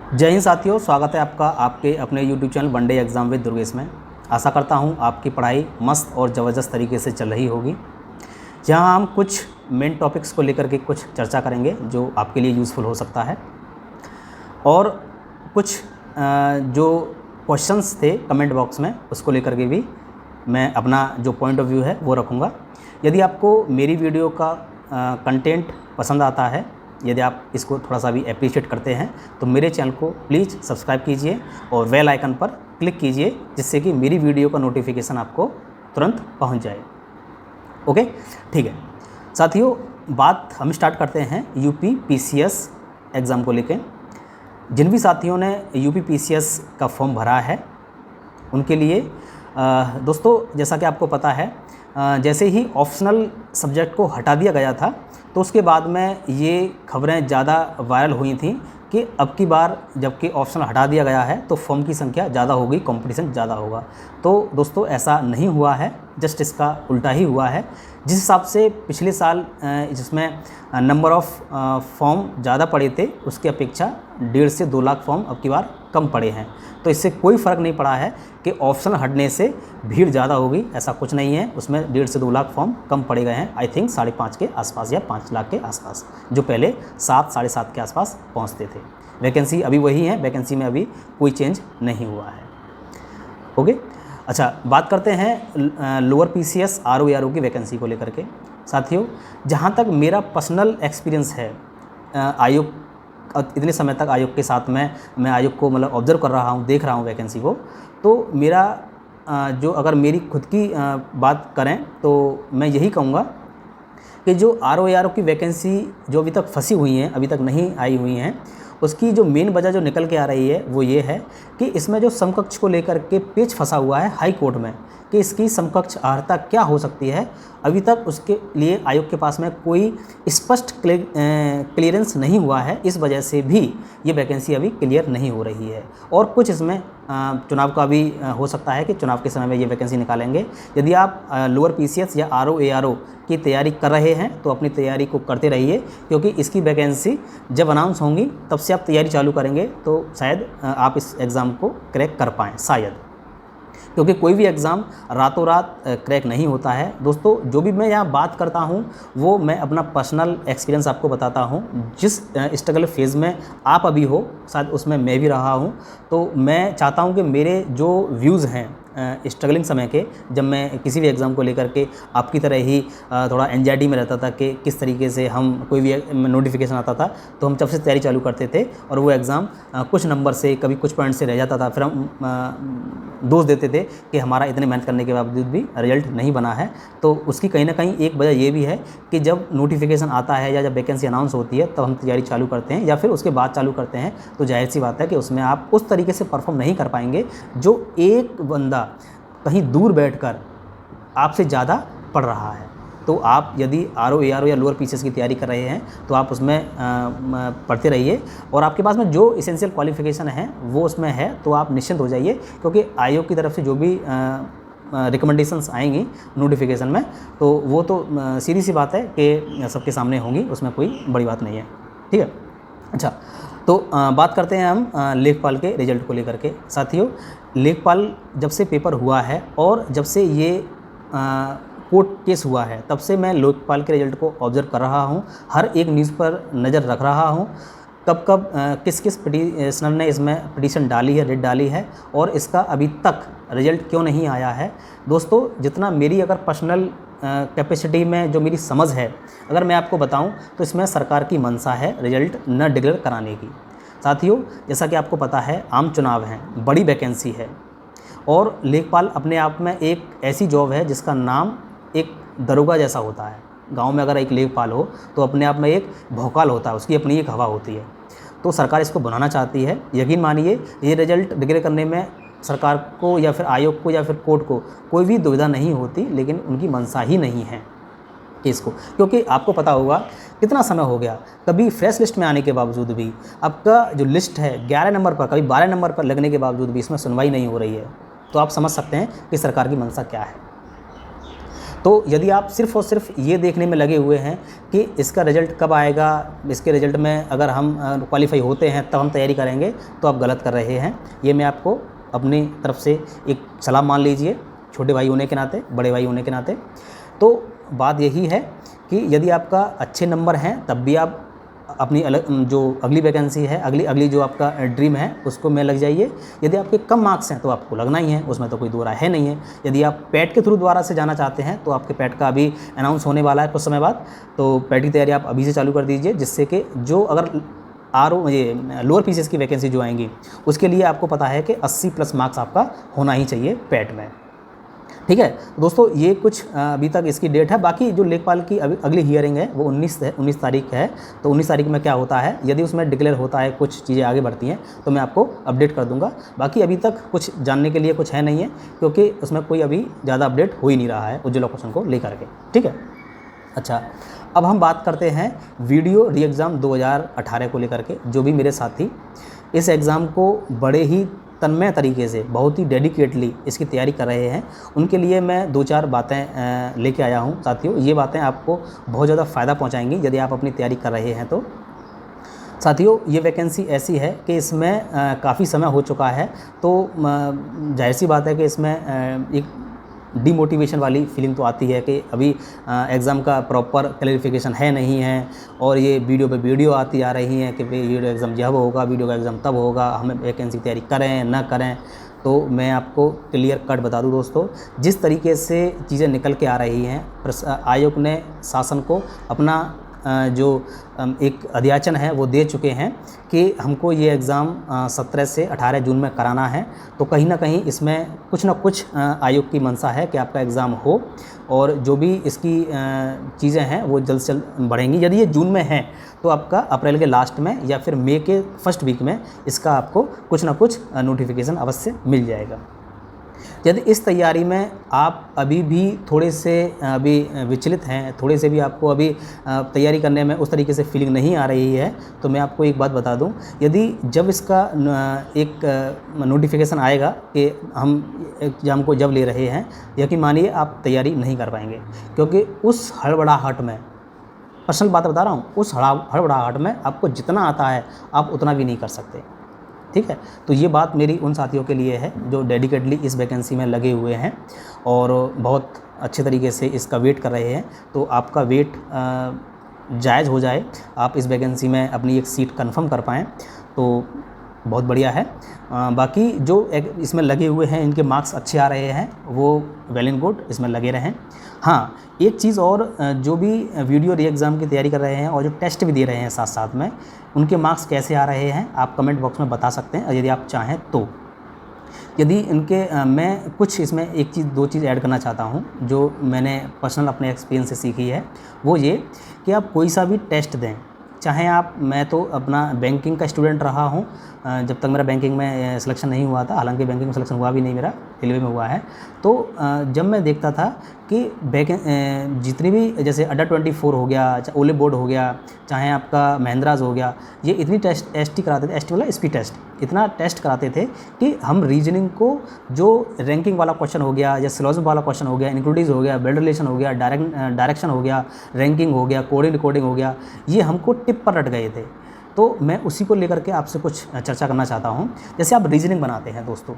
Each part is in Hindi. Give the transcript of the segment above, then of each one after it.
जय हिंद साथियों, स्वागत है आपका आपके अपने YouTube channel one day exam with Durgesh में। आशा करता हूं आपकी पढ़ाई मस्त और ज़बरदस्त तरीके से चल रही होगी। जहां हम कुछ मेन टॉपिक्स को लेकर के कुछ चर्चा करेंगे जो आपके लिए यूज़फुल हो सकता है, और कुछ जो क्वेश्चंस थे कमेंट बॉक्स में उसको लेकर के भी मैं अपना जो पॉइंट ऑफ व्यू है वो रखूँगा। यदि आपको मेरी वीडियो का कंटेंट पसंद आता है, यदि आप इसको थोड़ा सा भी अप्रिशिएट करते हैं, तो मेरे चैनल को प्लीज़ सब्सक्राइब कीजिए और बेल आइकन पर क्लिक कीजिए, जिससे कि मेरी वीडियो का नोटिफिकेशन आपको तुरंत पहुंच जाए। ओके, ठीक है साथियों, बात हम स्टार्ट करते हैं यूपी पीसीएस एग्ज़ाम को लेके। जिन भी साथियों ने यूपी पीसीएस का फॉर्म भरा है उनके लिए दोस्तों, जैसा कि आपको पता है, जैसे ही ऑप्शनल सब्जेक्ट को हटा दिया गया था तो उसके बाद में ये खबरें ज़्यादा वायरल हुई थी कि अब की बार जबकि ऑप्शनल हटा दिया गया है तो फॉर्म की संख्या ज़्यादा होगी, कंपटीशन ज़्यादा होगा। तो दोस्तों ऐसा नहीं हुआ है, जस्ट इसका उल्टा ही हुआ है। जिस हिसाब से पिछले साल जिसमें नंबर ऑफ़ फॉर्म ज़्यादा पड़े थे, उसकी अपेक्षा 1.5 से 2 लाख फॉर्म अब की बार कम पड़े हैं। तो इससे कोई फ़र्क नहीं पड़ा है कि ऑप्शनल हटने से भीड़ ज़्यादा होगी, ऐसा कुछ नहीं है। उसमें 1.5 से 2 लाख फॉर्म कम पड़े गए हैं, आई थिंक 5.5 के आसपास या 5 लाख के आसपास, जो पहले 7 साढ़े 7 के आसपास पहुंचते थे। वैकेंसी अभी वही है, वैकेंसी में अभी कोई चेंज नहीं हुआ है। ओके, अच्छा, बात करते हैं लोअर पीसीएस आरओ की वैकेंसी को लेकर के। साथियों, जहाँ तक मेरा पर्सनल एक्सपीरियंस है, आयोग इतने समय तक आयोग के साथ में मैं आयोग को मतलब ऑब्जर्व कर रहा हूँ, देख रहा हूँ वैकेंसी को, तो मेरा जो अगर मेरी खुद की बात करें तो मैं यही कहूँगा कि जो आरओ की वैकेंसी जो अभी तक फंसी हुई हैं, अभी तक नहीं आई हुई हैं, उसकी जो मेन वजह जो निकल के आ रही है वो ये है कि इसमें जो समकक्ष को लेकर के पेच फंसा हुआ है हाई कोर्ट में कि इसकी समकक्ष अर्हता क्या हो सकती है, अभी तक उसके लिए आयोग के पास में कोई स्पष्ट क्लियरेंस नहीं हुआ है। इस वजह से भी ये वैकेंसी अभी क्लियर नहीं हो रही है। और कुछ इसमें चुनाव का भी हो सकता है कि चुनाव के समय में ये वैकेंसी निकालेंगे। यदि आप लोअर पीसीएस या आरओ की तैयारी कर रहे हैं तो अपनी तैयारी को करते रहिए, क्योंकि इसकी वैकेंसी जब अनाउंस होंगी तब से आप तैयारी चालू करेंगे तो शायद आप इस एग्ज़ाम को क्रैक कर पाएँ, शायद, क्योंकि कोई भी एग्ज़ाम रातों रात क्रैक नहीं होता है। दोस्तों, जो भी मैं यहाँ बात करता हूँ वो मैं अपना पर्सनल एक्सपीरियंस आपको बताता हूँ। जिस स्ट्रगल फेज़ में आप अभी हो, शायद उसमें मैं भी रहा हूँ, तो मैं चाहता हूँ कि मेरे जो व्यूज़ हैं स्ट्रगलिंग समय के, जब मैं किसी भी एग्ज़ाम को लेकर के आपकी तरह ही थोड़ा एंजाइटी में रहता था कि किस तरीके से हम कोई भी नोटिफिकेशन आता था तो हम जब से तैयारी चालू करते थे और वो एग्ज़ाम कुछ नंबर से, कभी कुछ पॉइंट से रह जाता था, फिर हम दोष देते थे कि हमारा इतने मेहनत करने के बावजूद भी रिजल्ट नहीं बना है। तो उसकी कहीं ना कहीं एक वजह ये भी है कि जब नोटिफिकेशन आता है या जब वैकेंसी अनाउंस होती है तब हम तैयारी चालू करते हैं या फिर उसके बाद चालू करते हैं, तो जाहिर सी बात है कि उसमें आप उस तरीके से परफॉर्म नहीं कर पाएंगे जो एक बंदा कहीं दूर बैठकर आपसे ज़्यादा पढ़ रहा है। तो आप यदि आरओ या लोअर पीसीएस की तैयारी कर रहे हैं तो आप उसमें पढ़ते रहिए, और आपके पास में जो इसेंशियल क्वालिफिकेशन है वो उसमें है तो आप निश्चिंत हो जाइए, क्योंकि आयोग की तरफ से जो भी रिकमेंडेशंस आएंगी नोटिफिकेशन में तो वो तो सीधी सी बात है कि सबके सामने होंगी, उसमें कोई बड़ी बात नहीं है। ठीक है, अच्छा, तो बात करते हैं हम लेखपाल के रिजल्ट को लेकर के। साथियों, लेखपाल जब से पेपर हुआ है और जब से ये कोर्ट केस हुआ है तब से मैं लेखपाल के रिजल्ट को ऑब्जर्व कर रहा हूँ, हर एक न्यूज़ पर नज़र रख रहा हूँ, कब कब किस किस पिटिशनर ने इसमें पिटीशन डाली है, रिट डाली है, और इसका अभी तक रिजल्ट क्यों नहीं आया है। दोस्तों, जितना मेरी अगर पर्सनल कैपेसिटी में जो मेरी समझ है, अगर मैं आपको बताऊं तो इसमें सरकार की मंशा है रिजल्ट न डिक्लेयर कराने की। साथियों, जैसा कि आपको पता है आम चुनाव हैं, बड़ी वैकेंसी है, और लेखपाल अपने आप में एक ऐसी जॉब है जिसका नाम एक दरोगा जैसा होता है। गांव में अगर एक लेखपाल हो तो अपने आप में एक भौकाल होता है, उसकी अपनी एक हवा होती है। तो सरकार इसको बनाना चाहती है। यकीन मानिए, ये रिजल्ट डिक्लेयर करने में सरकार को या फिर आयोग को या फिर कोर्ट को कोई भी दुविधा नहीं होती, लेकिन उनकी मंशा ही नहीं है कि इसको, क्योंकि आपको पता होगा कितना समय हो गया, कभी फ्रेश लिस्ट में आने के बावजूद भी आपका जो लिस्ट है 11 नंबर पर, कभी 12 नंबर पर लगने के बावजूद भी इसमें सुनवाई नहीं हो रही है। तो आप समझ सकते हैं कि सरकार की मंशा क्या है। तो यदि आप सिर्फ़ और सिर्फ ये देखने में लगे हुए हैं कि इसका रिज़ल्ट कब आएगा, इसके रिज़ल्ट में अगर हम क्वालिफाई होते हैं तब हम तैयारी करेंगे, तो आप गलत कर रहे हैं। ये मैं आपको अपनी तरफ से एक सलाह मान लीजिए, छोटे भाई होने के नाते, बड़े भाई होने के नाते। तो बात यही है कि यदि आपका अच्छे नंबर हैं तब भी आप अपनी जो अगली वैकेंसी है, अगली जो आपका ड्रीम है उसको में लग जाइए। यदि आपके कम मार्क्स हैं तो आपको लगना ही है, उसमें तो कोई दो राय है नहीं है। यदि आप पैट के थ्रू द्वारा से जाना चाहते हैं तो आपके पैट का अभी अनाउंस होने वाला है कुछ समय बाद, तो पैट की तैयारी आप अभी से चालू कर दीजिए, जिससे कि जो अगर ये लोअर पीसीएस की वैकेंसी जो आएंगी उसके लिए आपको पता है कि 80+ मार्क्स आपका होना ही चाहिए पैट में। ठीक है दोस्तों, ये कुछ अभी तक इसकी डेट है। बाकी जो लेखपाल की अगली हियरिंग है वो 19 तारीख है। तो 19 तारीख में क्या होता है, यदि उसमें डिक्लेयर होता है, कुछ चीज़ें आगे बढ़ती हैं तो मैं आपको अपडेट कर दूंगा। बाकी अभी तक कुछ जानने के लिए कुछ है नहीं है, क्योंकि उसमें कोई अभी ज़्यादा अपडेट हो ही नहीं रहा है उज्ज्वला क्वेश्चन को लेकर के। ठीक है, अच्छा अब हम बात करते हैं वीडियो री एग्ज़ाम 2018 को लेकर के। जो भी मेरे साथी इस एग्ज़ाम को बड़े ही तन्मय तरीके से, बहुत ही डेडिकेटली इसकी तैयारी कर रहे हैं, उनके लिए मैं 2-4 बातें लेके आया हूं साथियों। ये बातें आपको बहुत ज़्यादा फ़ायदा पहुंचाएंगी यदि आप अपनी तैयारी कर रहे हैं तो। साथियों, ये वैकेंसी ऐसी है कि इसमें काफ़ी समय हो चुका है, तो जाहिर सी बात है कि इसमें एक डीमोटिवेशन वाली फीलिंग तो आती है कि अभी एग्ज़ाम का प्रॉपर क्लैरिफिकेशन है नहीं है, और ये वीडियो पे वीडियो आती आ रही हैं कि वीडियो एग्ज़ाम जब होगा, वीडियो का एग्ज़ाम तब होगा, हमें वैकेंसी की तैयारी करें ना करें। तो मैं आपको क्लियर कट बता दूं दोस्तों, जिस तरीके से चीज़ें निकल के आ रही हैं, आयोग ने शासन को अपना जो एक अध्याचन है वो दे चुके हैं कि हमको ये एग्ज़ाम 17 से 18 जून में कराना है। तो कहीं ना कहीं इसमें कुछ ना कुछ आयोग की मंशा है कि आपका एग्ज़ाम हो, और जो भी इसकी चीज़ें हैं वो जल्द से जल्द बढ़ेंगी। यदि ये जून में है तो आपका अप्रैल के लास्ट में या फिर मई के फर्स्ट वीक में इसका आपको कुछ ना कुछ नोटिफिकेशन अवश्य मिल जाएगा। यदि इस तैयारी में आप अभी भी थोड़े से अभी विचलित हैं, थोड़े से भी आपको अभी तैयारी करने में उस तरीके से फीलिंग नहीं आ रही है, तो मैं आपको एक बात बता दूं, यदि जब इसका एक नोटिफिकेशन आएगा कि हम एग्ज़ाम को जब ले रहे हैं, यकीन मानिए आप तैयारी नहीं कर पाएंगे, क्योंकि उस हड़बड़ाहट में, पर्सनल बात बता रहा हूँ, उस हड़बड़ाहट में आपको जितना आता है आप उतना भी नहीं कर सकते। ठीक है, तो ये बात मेरी उन साथियों के लिए है जो डेडिकेटली इस वैकेंसी में लगे हुए हैं और बहुत अच्छे तरीके से इसका वेट कर रहे हैं। तो आपका वेट जायज़ हो जाए, आप इस वैकेंसी में अपनी एक सीट कंफर्म कर पाएँ तो बहुत बढ़िया है। बाकी जो इसमें लगे हुए हैं, इनके मार्क्स अच्छे आ रहे हैं, वो वेल एंड गुड, इसमें लगे रहें। हाँ, एक चीज़ और, जो भी वीडियो री एग्ज़ाम की तैयारी कर रहे हैं और जो टेस्ट भी दे रहे हैं साथ साथ में, उनके मार्क्स कैसे आ रहे हैं आप कमेंट बॉक्स में बता सकते हैं यदि आप चाहें तो। यदि इनके मैं कुछ इसमें एक चीज़ 2 चीज़ ऐड करना चाहता हूँ जो मैंने पर्सनल अपने एक्सपीरियंस से सीखी है, वो ये कि आप कोई सा भी टेस्ट दें, चाहे आप, मैं तो अपना बैंकिंग का स्टूडेंट रहा हूँ, जब तक मेरा बैंकिंग में सिलेक्शन नहीं हुआ था, हालांकि बैंकिंग में सिलेक्शन हुआ भी नहीं मेरा, रेलवे में हुआ है। तो जब मैं देखता था कि जितनी भी, जैसे अड्डा 24 हो गया, चाहे ओले बोर्ड हो गया, चाहे आपका महिंद्राज हो गया, ये इतनी टेस्ट एसटी कराते थे, एसटी वाला स्पीड टेस्ट, इतना टेस्ट कराते थे कि हम रीजनिंग को, जो रैंकिंग वाला क्वेश्चन हो गया या सिलोजिज्म वाला क्वेश्चन हो गया, इंक्लूडिंग हो गया, ब्लड रिलेशन हो गया, डायरेक्शन हो गया, रैंकिंग हो गया, कोडिंग रिकॉर्डिंग हो गया, ये हमको टिप पर रट गए थे। तो मैं उसी को लेकर के आपसे कुछ चर्चा करना चाहता हूँ। जैसे आप रीजनिंग बनाते हैं दोस्तों,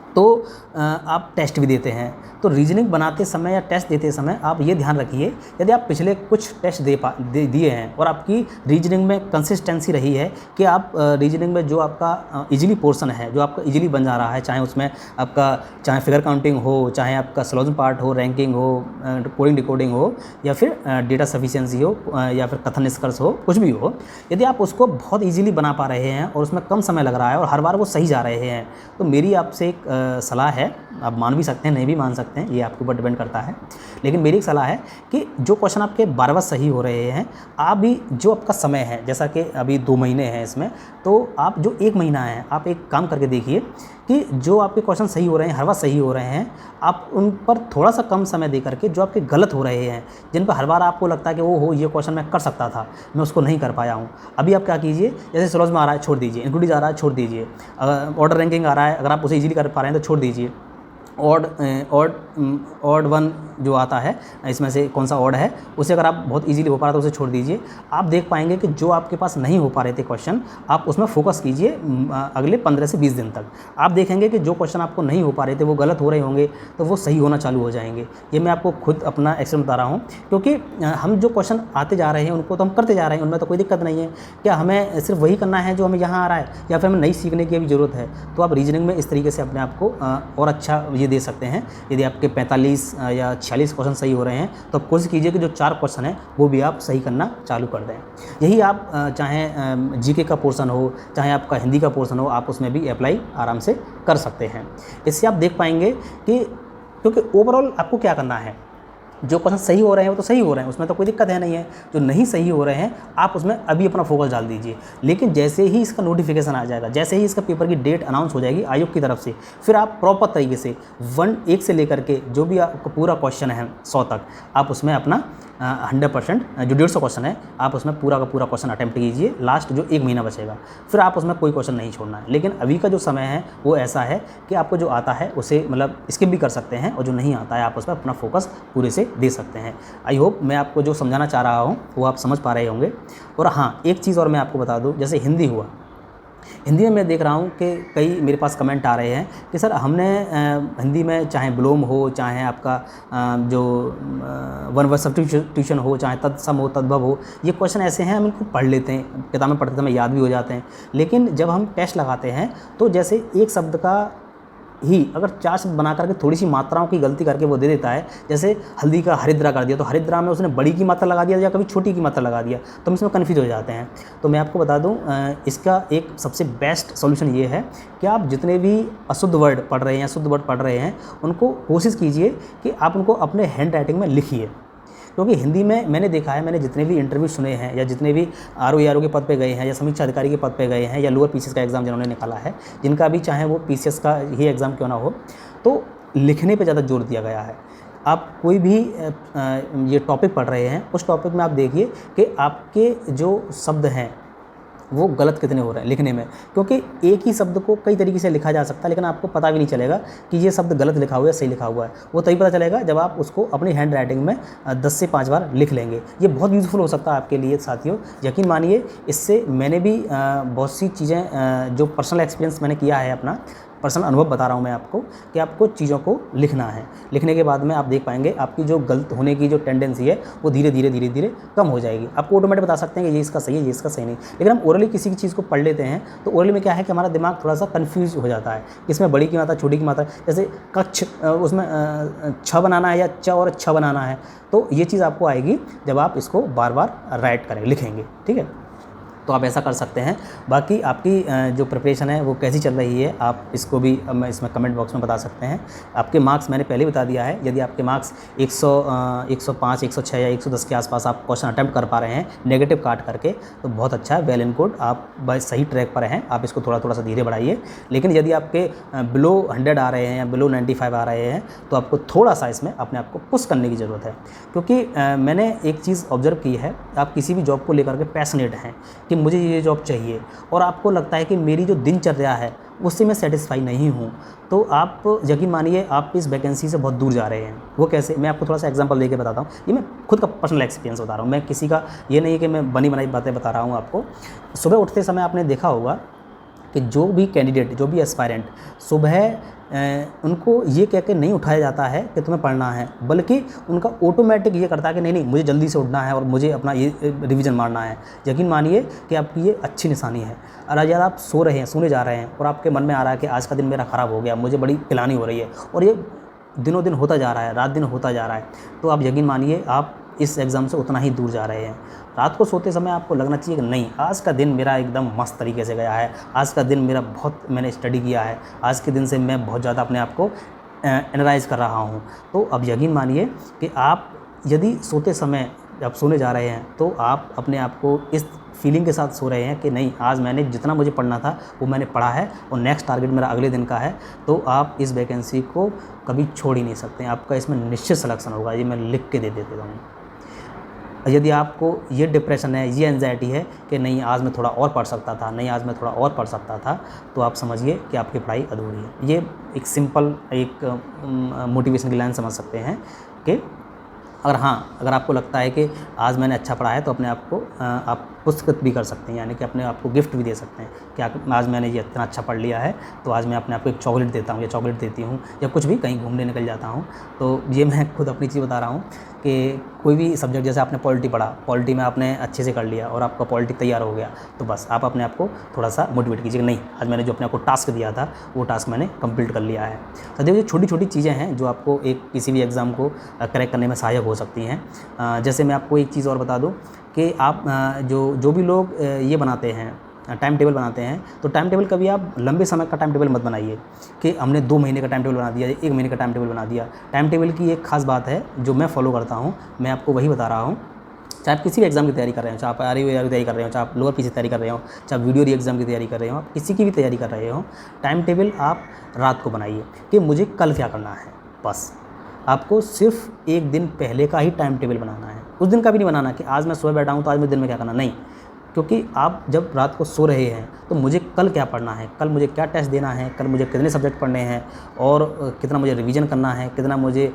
तो आप टेस्ट भी देते हैं, तो रीजनिंग बनाते समय या टेस्ट देते समय आप ये ध्यान रखिए, यदि आप पिछले कुछ टेस्ट दिए हैं और आपकी रीजनिंग में कंसिस्टेंसी रही है कि आप रीजनिंग में जो आपका इजीली पोर्शन है, जो आपका इजीली बन जा रहा है, चाहे उसमें आपका चाहे फिगर काउंटिंग हो, चाहे आपका सिलोजिज्म पार्ट हो, रैंकिंग हो, कोडिंग डिकोडिंग हो, या फिर डेटा सफिशिएंसी हो, या फिर कथन निष्कर्ष हो, कुछ भी हो, यदि आप उसको बहुत ईजीली बना पा रहे हैं और उसमें कम समय लग रहा है और हर बार वो सही जा रहे हैं, तो मेरी आपसे एक सलाह है, आप मान भी सकते हैं, नहीं भी मान सकते हैं, ये आपके ऊपर डिपेंड करता है, लेकिन मेरी एक सलाह है कि जो क्वेश्चन आपके बार बार सही हो रहे हैं, आप भी जो आपका समय है, जैसा कि अभी 2 महीने हैं इसमें, तो आप जो 1 महीना है, आप एक काम करके देखिए कि जो आपके क्वेश्चन सही हो रहे हैं, हर बार सही हो रहे हैं, आप उन पर थोड़ा सा कम समय दे करके जो आपके गलत हो रहे हैं, जिन पर हर बार आपको लगता है कि वो हो, ये क्वेश्चन मैं कर सकता था, मैं उसको नहीं कर पाया हूँ, अभी आप क्या कीजिए, जैसे सिलोजिज्म आ रहा है छोड़ दीजिए, इंक्लूडिंग आ रहा है छोड़ दीजिए, ऑर्डर रैंकिंग आ रहा है, अगर आप उसे ईजिली कर पा रहे हैं तो छोड़ दीजिए, ऑड ऑड ऑड वन जो आता है, इसमें से कौन सा ऑड है, उसे अगर आप बहुत इजीली हो पा रहा तो उसे छोड़ दीजिए। आप देख पाएंगे कि जो आपके पास नहीं हो पा रहे थे क्वेश्चन, आप उसमें फोकस कीजिए अगले 15 से 20 दिन तक। आप देखेंगे कि जो क्वेश्चन आपको नहीं हो पा रहे थे वो गलत हो रहे होंगे, तो वो सही होना चालू हो जाएंगे। ये मैं आपको खुद अपना एक्सपीरियंस बता रहा हूँ, क्योंकि हम जो क्वेश्चन आते जा रहे हैं उनको तो हम करते जा रहे हैं, उनमें तो कोई दिक्कत नहीं है। क्या हमें सिर्फ वही करना है जो हमें यहाँ आ रहा है, या फिर हमें नई सीखने की भी ज़रूरत है? तो आप रीजनिंग में इस तरीके से अपने आप को और अच्छा ये दे सकते हैं। यदि आपके 45 या 46 क्वेश्चन सही हो रहे हैं तो आप कोशिश कीजिए कि जो 4 क्वेश्चन हैं वो भी आप सही करना चालू कर दें। यही आप चाहे जीके का पोर्शन हो, चाहे आपका हिंदी का पोर्शन हो, आप उसमें भी अप्लाई आराम से कर सकते हैं। इससे आप देख पाएंगे कि क्योंकि ओवरऑल आपको क्या करना है, जो क्वेश्चन सही हो रहे हैं वो तो सही हो रहे हैं, उसमें तो कोई दिक्कत है नहीं है। जो नहीं सही हो रहे हैं आप उसमें अभी अपना फोकस डाल दीजिए। लेकिन जैसे ही इसका नोटिफिकेशन आ जाएगा, जैसे ही इसका पेपर की डेट अनाउंस हो जाएगी आयोग की तरफ से, फिर आप प्रॉपर तरीके से 1 से लेकर के जो भी आपका पूरा क्वेश्चन है 100 तक, आप उसमें अपना 100% जो 150 क्वेश्चन है आप उसमें पूरा का पूरा क्वेश्चन अटैम्प्ट कीजिए। लास्ट जो 1 महीना बचेगा फिर आप उसमें कोई क्वेश्चन नहीं छोड़ना है। लेकिन अभी का जो समय है वो ऐसा है कि आपको जो आता है उसे मतलब स्किप भी कर सकते हैं, और जो नहीं आता है आप उस पर अपना फोकस पूरे से दे सकते हैं। आई होप मैं आपको जो समझाना चाह रहा हूँ वो आप समझ पा रहे होंगे। और हाँ, एक चीज़ और मैं आपको बता दूँ, जैसे हिंदी हुआ, हिंदी में मैं देख रहा हूँ कि कई मेरे पास कमेंट आ रहे हैं कि सर हमने हिंदी में चाहे विलोम हो, चाहे आपका जो वन वर्ड सब्स्टिट्यूशन हो, चाहे तत्सम हो, तद्भव हो, ये क्वेश्चन ऐसे हैं हम इनको पढ़ लेते हैं, किताब में पढ़ते समय याद भी हो जाते हैं। लेकिन जब हम टेस्ट लगाते हैं तो जैसे एक शब्द का ही अगर 4 शब्द बना करके थोड़ी सी मात्राओं की गलती करके वो दे देता है, जैसे हल्दी का हरिद्रा कर दिया तो हरिद्रा में उसने बड़ी की मात्रा लगा दिया या कभी छोटी की मात्रा लगा दिया, तो हम इसमें कन्फ्यूज हो जाते हैं। तो मैं आपको बता दूं, इसका एक सबसे बेस्ट सॉल्यूशन ये है कि आप जितने भी अशुद्ध वर्ड पढ़ रहे हैं या शुद्ध वर्ड पढ़ रहे हैं उनको कोशिश कीजिए कि आप उनको अपने हैंड राइटिंग में लिखिए। क्योंकि हिंदी में मैंने देखा है, मैंने जितने भी इंटरव्यू सुने हैं या जितने भी आरओ के पद पे गए हैं या समीक्षा अधिकारी के पद पे गए हैं या लोअर पीसीएस का एग्ज़ाम जिन्होंने निकाला है, जिनका भी चाहे वो पीसीएस का ही एग्ज़ाम क्यों ना हो, तो लिखने पे ज़्यादा जोर दिया गया है। आप कोई भी ये टॉपिक पढ़ रहे हैं उस टॉपिक में आप देखिए कि आपके जो शब्द हैं वो गलत कितने हो रहे हैं लिखने में, क्योंकि एक ही शब्द को कई तरीके से लिखा जा सकता है, लेकिन आपको पता भी नहीं चलेगा कि ये शब्द गलत लिखा हुआ है सही लिखा हुआ है। वो तभी पता चलेगा जब आप उसको अपनी हैंड राइटिंग में 10 से 5 बार लिख लेंगे। ये बहुत यूज़फुल हो सकता है आपके लिए साथियों, यकीन मानिए। इससे मैंने भी बहुत सी चीज़ें जो पर्सनल एक्सपीरियंस मैंने किया है, अपना पर्सनल अनुभव बता रहा हूँ मैं आपको, कि आपको चीज़ों को लिखना है। लिखने के बाद में आप देख पाएंगे आपकी जो गलत होने की जो टेंडेंसी है वो धीरे धीरे कम हो जाएगी। आपको ऑटोमेटिक बता सकते हैं कि ये इसका सही है, ये इसका सही नहीं। लेकिन हम ओरली किसी की चीज़ को पढ़ लेते हैं तो ओरली में क्या है कि हमारा दिमाग थोड़ा सा कन्फ्यूज हो जाता है, इसमें बड़ी की मात्रा छोटी की मात्रा, जैसे कच्छ उसमें छ बनाना है या च और छ बनाना है, तो ये चीज़ आपको आएगी जब आप इसको बार बार राइट करेंगे, लिखेंगे। ठीक है, तो आप ऐसा कर सकते हैं। बाकी आपकी जो प्रिपरेशन है वो कैसी चल रही है, आप इसको भी मैं इसमें कमेंट बॉक्स में बता सकते हैं। आपके मार्क्स मैंने पहले बता दिया है, यदि आपके मार्क्स 105, 106 या 110 के आसपास आप क्वेश्चन अटैम्प्ट कर पा रहे हैं नेगेटिव काट करके, तो बहुत अच्छा है, वेल एंड गुड, आप बस सही ट्रैक पर हैं। आप इसको थोड़ा सा धीरे बढ़ाइए। लेकिन यदि आपके बिलो 100 आ रहे हैं या बिलो 95 आ रहे हैं तो आपको थोड़ा सा इसमें अपने आप को पुश करने की ज़रूरत है। क्योंकि मैंने एक चीज़ ऑब्जर्व की है, आप किसी भी जॉब को लेकर के पैशनेट हैं कि मुझे ये जॉब चाहिए, और आपको लगता है कि मेरी जो दिनचर्या है उससे मैं सेटिस्फाई नहीं हूँ, तो आप यकीन मानिए आप इस वैकेंसी से बहुत दूर जा रहे हैं। वो कैसे, मैं आपको थोड़ा सा एग्जांपल देके बताता हूँ। ये मैं खुद का पर्सनल एक्सपीरियंस बता रहा हूँ, मैं किसी का ये नहीं है कि मैं बनी बनाई बातें बता रहा हूँ आपको। सुबह उठते समय आपने देखा होगा कि जो भी कैंडिडेट, जो भी एस्पायरेंट सुबह उनको ये कह के नहीं उठाया जाता है कि तुम्हें पढ़ना है, बल्कि उनका ऑटोमेटिक ये करता है कि नहीं मुझे जल्दी से उठना है और मुझे अपना ये रिवीजन मारना है। यकीन मानिए कि आपकी ये अच्छी निशानी है। और अगर आप सो रहे हैं, सोने जा रहे हैं और आपके मन में आ रहा है कि आज का दिन मेरा ख़राब हो गया, मुझे बड़ी पिलानी हो रही है, और ये दिनों दिन होता जा रहा है, रात दिन होता जा रहा है, तो आप यकीन मानिए आप इस एग्ज़ाम से उतना ही दूर जा रहे हैं। रात को सोते समय आपको लगना चाहिए कि नहीं, आज का दिन मेरा एकदम मस्त तरीके से गया है, आज का दिन मेरा बहुत मैंने स्टडी किया है, आज के दिन से मैं बहुत ज़्यादा अपने आप को एनालाइज कर रहा हूँ। तो अब यकीन मानिए कि आप यदि सोते समय जब सोने जा रहे हैं तो आप अपने आप को इस फीलिंग के साथ सो रहे हैं कि नहीं, आज मैंने जितना मुझे पढ़ना था वो मैंने पढ़ा है और नेक्स्ट टारगेट मेरा अगले दिन का है, तो आप इस वैकेंसी को कभी छोड़ ही नहीं सकते। आपका इसमें निश्चित सिलेक्शन होगा, ये मैं लिख के दे देता हूँ। यदि आपको ये डिप्रेशन है, ये एंजाइटी है कि नहीं आज मैं थोड़ा और पढ़ सकता था, नहीं आज मैं थोड़ा और पढ़ सकता था, तो आप समझिए कि आपकी पढ़ाई अधूरी है। ये एक सिंपल एक मोटिवेशन की लाइन समझ सकते हैं कि अगर आपको लगता है कि आज मैंने अच्छा पढ़ा है तो अपने आप को आप पुरस्कृत भी कर सकते हैं, यानी कि अपने आप को गिफ्ट भी दे सकते हैं कि आज मैंने ये इतना अच्छा पढ़ लिया है तो आज मैं अपने आप को एक चॉकलेट देता हूँ या चॉकलेट देती हूँ, या कुछ भी कहीं घूमने निकल जाता हूँ। तो ये मैं खुद अपनी चीज़ बता रहा हूँ कि कोई भी सब्जेक्ट, जैसे आपने पॉलिटी पढ़ा, पॉलिटी में आपने अच्छे से कर लिया और आपका पॉलिटी तैयार हो गया, तो बस आप अपने आप को थोड़ा सा मोटिवेट कीजिए कि नहीं आज मैंने जो अपने आप को टास्क दिया था वो टास्क मैंने कंप्लीट कर लिया है। तो देखिए छोटी छोटी चीज़ें हैं जो आपको एक किसी भी एग्ज़ाम को क्रैक करने में सहायक हो सकती हैं। जैसे मैं आपको एक चीज़ और बता दूँ कि आप जो भी लोग ये बनाते हैं टाइम टेबल बनाते हैं, तो टाइम टेबल कभी आप लंबे समय का टाइम टेबल मत बनाइए कि हमने 2 महीने का टाइम टेबल बना दिया, 1 महीने का टाइम टेबल बना दिया। टाइम टेबल की एक खास बात है जो मैं फॉलो करता हूँ, मैं आपको वही बता रहा हूँ। चाहे आप किसी भी एग्ज़ाम की तैयारी कर रहे हो, चाहे आप आरआरबी की तैयारी कर रहे हो, चाहे आप लोअर पीसी तैयारी कर रहे हो, चाहे वीडियो री एग्ज़ाम की तैयारी कर रहे हो, आप किसी की भी तैयारी कर रहे हो, टाइम टेबल आप रात को बनाइए कि मुझे कल क्या करना है। बस आपको सिर्फ एक दिन पहले का ही टाइम टेबल बनाना है, उस दिन का भी नहीं बनाना कि आज मैं सुबह बैठा हूँ तो आज मुझे दिन में क्या करना, नहीं। क्योंकि आप जब रात को सो रहे हैं तो मुझे कल क्या पढ़ना है, कल मुझे क्या टेस्ट देना है, कल मुझे कितने सब्जेक्ट पढ़ने हैं और कितना मुझे रिवीजन करना है, कितना मुझे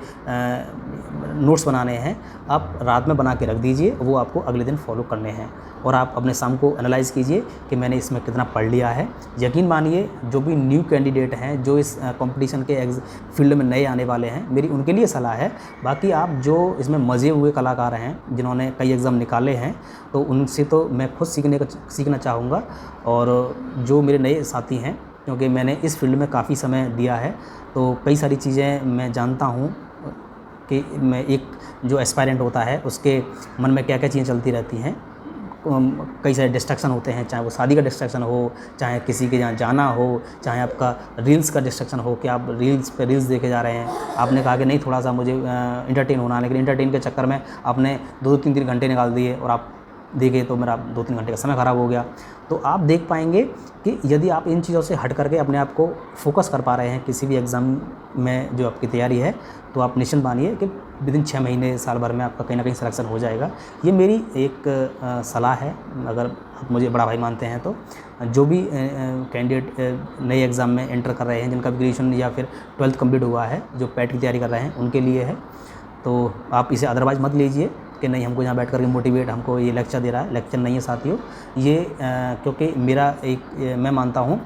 नोट्स बनाने हैं, आप रात में बना के रख दीजिए। वो आपको अगले दिन फॉलो करने हैं और आप अपने शाम को एनालाइज़ कीजिए कि मैंने इसमें कितना पढ़ लिया है। यकीन मानिए जो भी न्यू कैंडिडेट हैं, जो इस कंपटीशन के फील्ड में नए आने वाले हैं, मेरी उनके लिए सलाह है। बाकी आप जो इसमें मज़े हुए कलाकार हैं जिन्होंने कई एग्ज़ाम निकाले हैं, तो उनसे तो मैं खुद सीखना चाहूँगा। और जो मेरे नए साथी हैं, क्योंकि मैंने इस फील्ड में काफ़ी समय दिया है, तो कई सारी चीज़ें मैं जानता हूँ कि मैं एक जो एस्पायरेंट होता है उसके मन में क्या क्या चीज़ें चलती रहती हैं। कई सारे डिस्ट्रैक्शन होते हैं, चाहे वो शादी का डिस्ट्रैक्शन हो, चाहे किसी के यहाँ जाना हो, चाहे आपका रील्स का डिस्ट्रैक्शन हो कि आप रील्स पे रील्स देखे जा रहे हैं। आपने कहा कि नहीं थोड़ा सा मुझे इंटरटेन होना है, लेकिन इंटरटेन के चक्कर में आपने 2-3 घंटे निकाल दिए और आप देखे तो मेरा 2-3 घंटे का समय ख़राब हो गया। तो आप देख पाएंगे कि यदि आप इन चीज़ों से हट करके अपने आप को फोकस कर पा रहे हैं किसी भी एग्ज़ाम में जो आपकी तैयारी है, तो आप निश्चिंत मानिए कि विदिन 6 महीने साल भर में आपका कहीं ना कहीं सिलेक्शन हो जाएगा। ये मेरी एक सलाह है, अगर आप मुझे बड़ा भाई मानते हैं तो। जो भी कैंडिडेट नए एग्ज़ाम में एंटर कर रहे हैं, जिनका ग्रेजुएशन या फिर 12th कंप्लीट हुआ है, जो पैट की तैयारी कर रहे हैं, उनके लिए है। तो आप इसे अदरवाइज़ मत लीजिए कि नहीं हमको यहाँ बैठ कर के मोटिवेट हमको ये लेक्चर दे रहा है। लेक्चर नहीं है साथियों, ये क्योंकि मेरा मैं मानता हूँ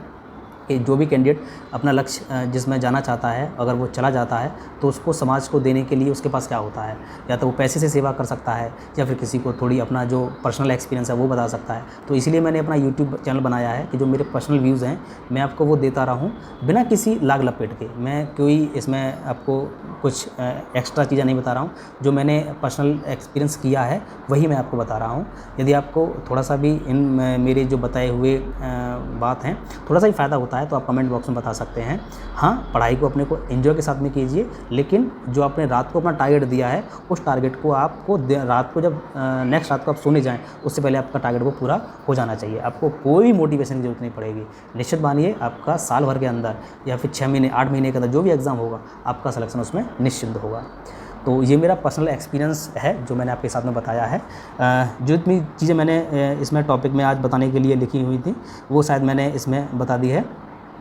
कि जो भी कैंडिडेट अपना लक्ष्य जिसमें जाना चाहता है, अगर वो चला जाता है तो उसको समाज को देने के लिए उसके पास क्या होता है, या तो वो पैसे से सेवा कर सकता है या फिर किसी को थोड़ी अपना जो पर्सनल एक्सपीरियंस है वो बता सकता है। तो इसलिए मैंने अपना यूट्यूब चैनल बनाया है कि जो मेरे पर्सनल व्यूज़ हैं मैं आपको वो देता रहा हूँ बिना किसी लाग लपेट के। मैं कोई इसमें आपको कुछ एक्स्ट्रा चीज़ें नहीं बता रहा हूँ, जो मैंने पर्सनल एक्सपीरियंस किया है वही मैं आपको बता रहा हूँ। यदि आपको थोड़ा सा भी इन मेरे जो बताए हुए बात हैं थोड़ा सा ही फ़ायदा होता है तो आप कमेंट बॉक्स में बता सकते हैं। हाँ, पढ़ाई को अपने को एंजॉय के साथ में कीजिए, लेकिन जो आपने रात को अपना टारगेट दिया है उस टारगेट को आपको रात को जब नेक्स्ट रात को आप सोने जाएं उससे पहले आपका टारगेट वो पूरा हो जाना चाहिए। आपको कोई भी मोटिवेशन की जरूरत नहीं पड़ेगी। निश्चित मानिए आपका साल भर के अंदर या फिर 6 महीने 8 महीने के अंदर जो भी एग्ज़ाम होगा आपका सिलेक्शन उसमें निश्चिंत होगा। तो ये मेरा पर्सनल एक्सपीरियंस है जो मैंने आपके साथ में बताया है। जो इतनी चीज़ें मैंने इसमें टॉपिक में आज बताने के लिए लिखी हुई थी वो शायद मैंने इसमें बता दी है।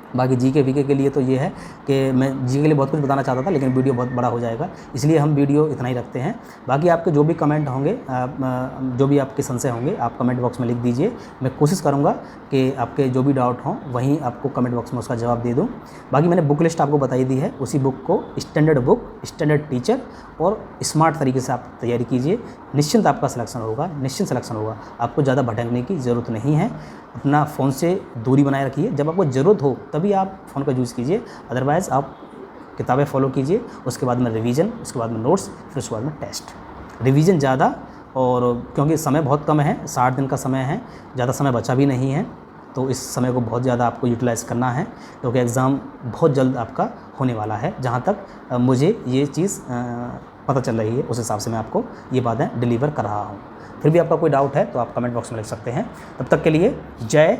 बाकी जीके वीके के लिए तो ये है कि मैं जीके के लिए बहुत कुछ बताना चाहता था, लेकिन वीडियो बहुत बड़ा हो जाएगा, इसलिए हम वीडियो इतना ही रखते हैं। बाकी आपके जो भी कमेंट होंगे, जो भी आपके संशय होंगे, आप कमेंट बॉक्स में लिख दीजिए। मैं कोशिश करूँगा कि आपके जो भी डाउट हों वहीं आपको कमेंट बॉक्स में उसका जवाब दे दूँ। बाकी मैंने बुक लिस्ट आपको बताई दी है, उसी बुक को स्टैंडर्ड बुक, स्टैंडर्ड टीचर और स्मार्ट तरीके से आप तैयारी कीजिए। निश्चिंत आपका सिलेक्शन होगा, निश्चिंत सिलेक्शन होगा। आपको ज़्यादा भटकने की ज़रूरत नहीं है। अपना फ़ोन से दूरी बनाए रखिए, जब आपको ज़रूरत हो तभी आप फ़ोन का यूज़ कीजिए, अदरवाइज़ आप किताबें फॉलो कीजिए। उसके बाद में रिवीजन, उसके बाद में नोट्स, फिर उसके बाद में टेस्ट। रिवीजन ज़्यादा, और क्योंकि समय बहुत कम है, 60 दिन का समय है, ज़्यादा समय बचा भी नहीं है, तो इस समय को बहुत ज़्यादा आपको यूटिलाइज़ करना है क्योंकि एग्ज़ाम बहुत जल्द आपका होने वाला है। जहाँ तक मुझे ये चीज़ पता चल रही है उस हिसाब से मैं आपको ये बातें डिलीवर कर रहा हूँ। फिर भी आपका कोई डाउट है तो आप कमेंट बॉक्स में लिख सकते हैं। तब तक के लिए जय